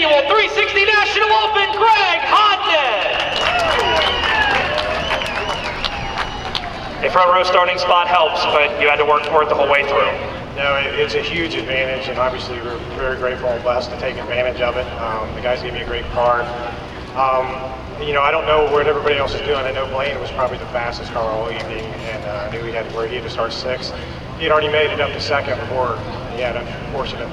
annual 360 National Open, Greg Hodnett. A front row starting spot helps, but you had to work for it the whole way through. No, it's a huge advantage, and obviously we're very grateful and blessed to take advantage of it. The guys gave me a great car. You know, I don't know what everybody else is doing. I know Blaine was probably the fastest car all evening, and I knew he had to start sixth. He had already made it up to second before he had unfortunate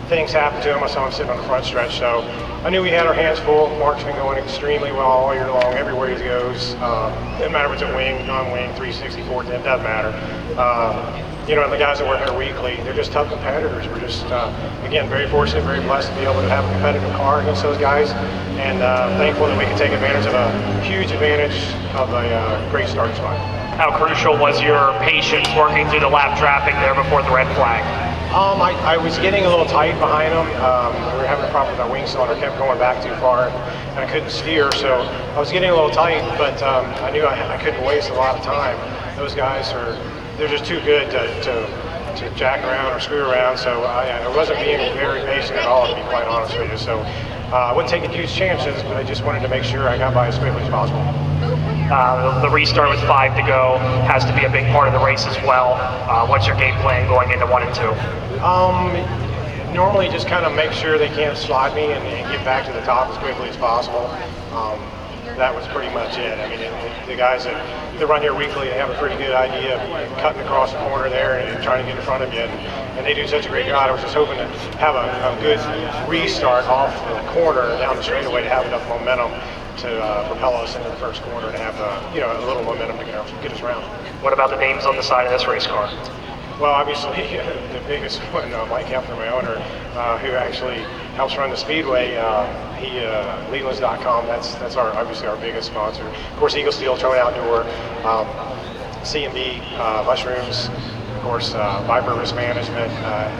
things happen to him. I saw him sitting on the front stretch, so I knew we had our hands full. Mark's been going extremely well all year long, everywhere he goes. Doesn't matter if it's a wing, non-wing, 360, 410, doesn't matter. You know, the guys that work here weekly, they're just tough competitors. We're just, again, very fortunate, very blessed to be able to have a competitive car against those guys, and thankful that we can take advantage of a huge advantage of a great starting spot. How crucial was your patience working through the lap traffic there before the red flag? I was getting a little tight behind them. We were having a problem with our wing cylinder, kept going back too far, and I couldn't steer, so I was getting a little tight, but I knew I couldn't waste a lot of time. Those guys they're just too good to jack around or screw around, so I wasn't being very patient at all, to be quite honest with you. So I wasn't taking huge chances, but I just wanted to make sure I got by as quickly as possible. The restart with 5 to go has to be a big part of the race as well. What's your game plan going into 1 and 2? Normally just kind of make sure they can't slide me and get back to the top as quickly as possible. That was pretty much it. I mean, the guys that run here weekly, they have a pretty good idea of cutting across the corner there and trying to get in front of you, and they do such a great job. I was just hoping to have a good restart off the corner down the straightaway to have enough momentum to propel us into the first corner and have you know, a little momentum to get us around. What about the names on the side of this race car? Well, obviously, the biggest one, Mike Heffner, my owner, who actually helps run the Speedway, Leland's.com, that's obviously our biggest sponsor. Of course, Eagle Steel, Tone Outdoor, C&B, Mushrooms, of course, Viper Risk Management.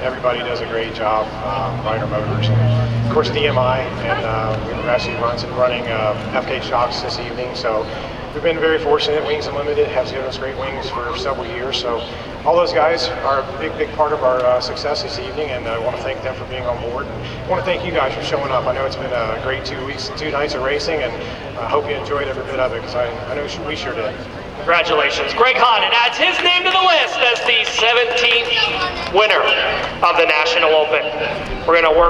Everybody does a great job, Ryder Motors, and of course, DMI, and we're actually running FK Shocks this evening, so we've been very fortunate. Wings Unlimited has given us great wings for several years, so all those guys are a big part of our success this evening, and I want to thank them for being on board. And I want to thank you guys for showing up. I know it's been a great 2 weeks, 2 nights of racing, and I hope you enjoyed every bit of it, because I know we sure did. Congratulations. Greg Hodnett adds his name to the list as the 17th winner of the National Open. We're going to work